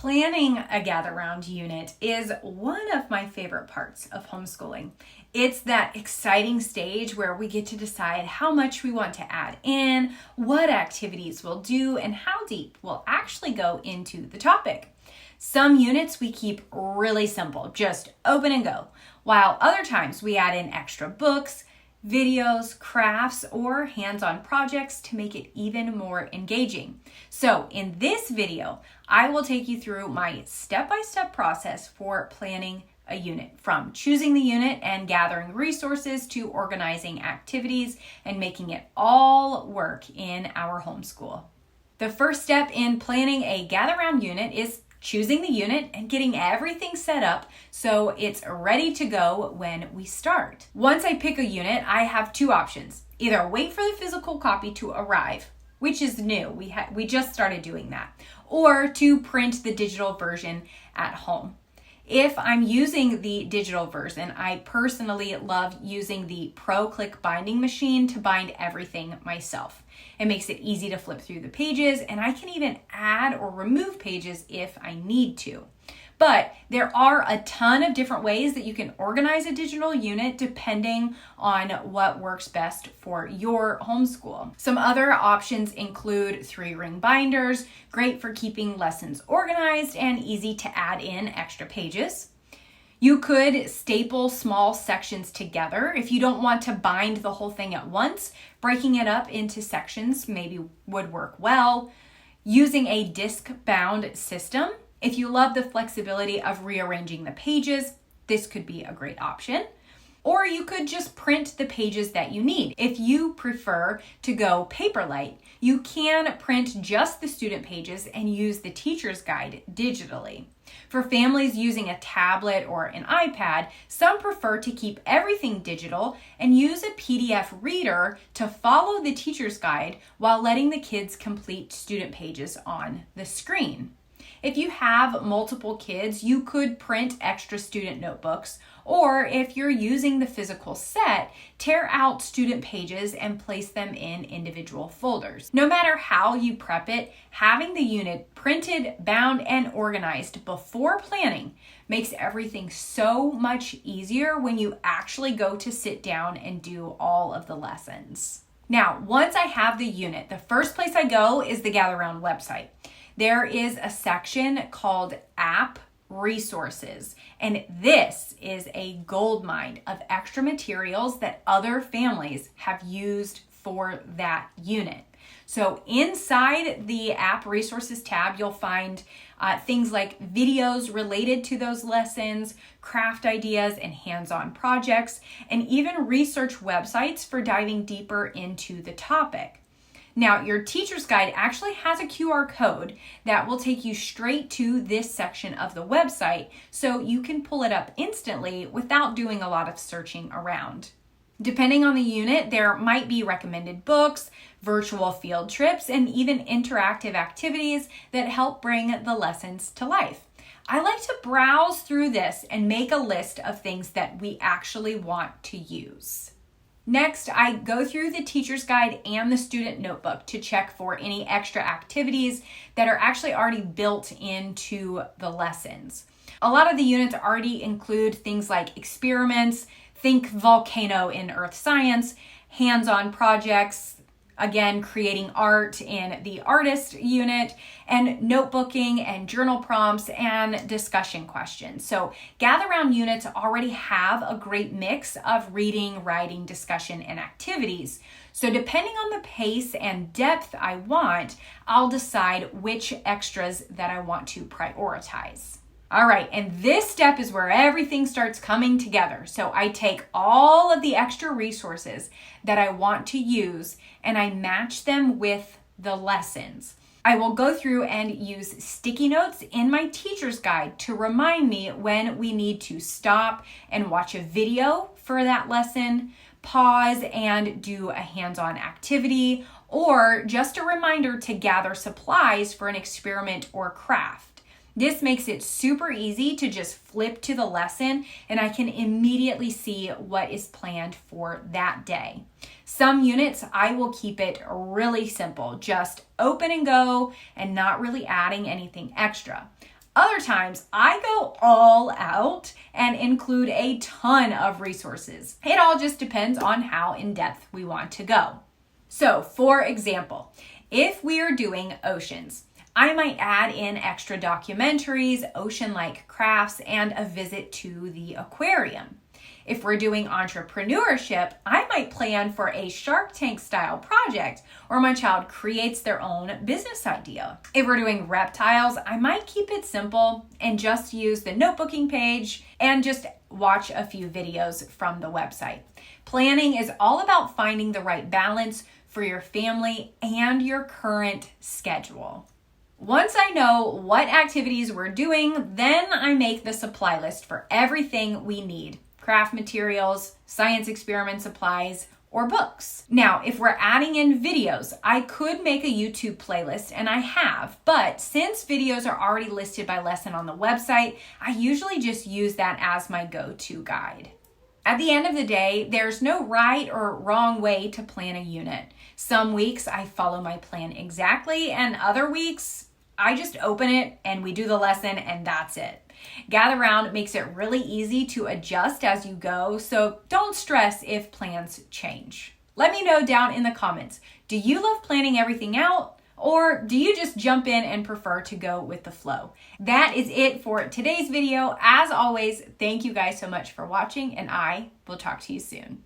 Planning a gather round unit is one of my favorite parts of homeschooling. It's that exciting stage where we get to decide how much we want to add in, what activities we'll do, and how deep we'll actually go into the topic. Some units we keep really simple, just open and go, while other times we add in extra books, videos, crafts, or hands-on projects to make it even more engaging. So in this video, I will take you through my step-by-step process for planning a unit, from choosing the unit and gathering resources to organizing activities and making it all work in our homeschool. The first step in planning a gather round unit is choosing the unit and getting everything set up so it's ready to go when we start. Once I pick a unit, I have two options. Either wait for the physical copy to arrive, which is new, we just started doing that, or to print the digital version at home. If I'm using the digital version, I personally love using the Pro Click binding machine to bind everything myself. It makes it easy to flip through the pages, and I can even add or remove pages if I need to. But there are a ton of different ways that you can organize a digital unit depending on what works best for your homeschool. Some other options include 3-ring binders, great for keeping lessons organized and easy to add in extra pages. You could staple small sections together. If you don't want to bind the whole thing at once, breaking it up into sections maybe would work well. Using a disc-bound system. If you love the flexibility of rearranging the pages, this could be a great option. Or you could just print the pages that you need. If you prefer to go Paperlite, you can print just the student pages and use the teacher's guide digitally. For families using a tablet or an iPad, some prefer to keep everything digital and use a PDF reader to follow the teacher's guide while letting the kids complete student pages on the screen. If you have multiple kids, you could print extra student notebooks, or if you're using the physical set, tear out student pages and place them in individual folders. No matter how you prep it, having the unit printed, bound, and organized before planning makes everything so much easier when you actually go to sit down and do all of the lessons. Now, once I have the unit, the first place I go is the Gather Round website. There is a section called App Resources, and this is a goldmine of extra materials that other families have used for that unit. So inside the App Resources tab, you'll find things like videos related to those lessons, craft ideas and hands-on projects, and even research websites for diving deeper into the topic. Now, your teacher's guide actually has a QR code that will take you straight to this section of the website, so you can pull it up instantly without doing a lot of searching around. Depending on the unit, there might be recommended books, virtual field trips, and even interactive activities that help bring the lessons to life. I like to browse through this and make a list of things that we actually want to use. Next, I go through the teacher's guide and the student notebook to check for any extra activities that are actually already built into the lessons. A lot of the units already include things like experiments, think volcano in earth science, hands-on projects, again, creating art in the artist unit, and notebooking and journal prompts and discussion questions. So gather round units already have a great mix of reading, writing, discussion, and activities. So depending on the pace and depth I want, I'll decide which extras that I want to prioritize. All right, and this step is where everything starts coming together. So I take all of the extra resources that I want to use and I match them with the lessons. I will go through and use sticky notes in my teacher's guide to remind me when we need to stop and watch a video for that lesson, pause and do a hands-on activity, or just a reminder to gather supplies for an experiment or craft. This makes it super easy to just flip to the lesson and I can immediately see what is planned for that day. Some units, I will keep it really simple, just open and go and not really adding anything extra. Other times, I go all out and include a ton of resources. It all just depends on how in depth we want to go. So, for example, if we are doing oceans, I might add in extra documentaries, ocean-like crafts, and a visit to the aquarium. If we're doing entrepreneurship, I might plan for a Shark Tank style project where my child creates their own business idea. If we're doing reptiles, I might keep it simple and just use the notebooking page and just watch a few videos from the website. Planning is all about finding the right balance for your family and your current schedule. Once I know what activities we're doing, then I make the supply list for everything we need. Craft materials, science experiment supplies, or books. Now, if we're adding in videos, I could make a YouTube playlist, and I have, but since videos are already listed by lesson on the website, I usually just use that as my go-to guide. At the end of the day, there's no right or wrong way to plan a unit. Some weeks I follow my plan exactly, and other weeks I just open it and we do the lesson and that's it. Gather Round makes it really easy to adjust as you go, so don't stress if plans change. Let me know down in the comments, do you love planning everything out? Or do you just jump in and prefer to go with the flow? That is it for today's video. As always, thank you guys so much for watching, and I will talk to you soon.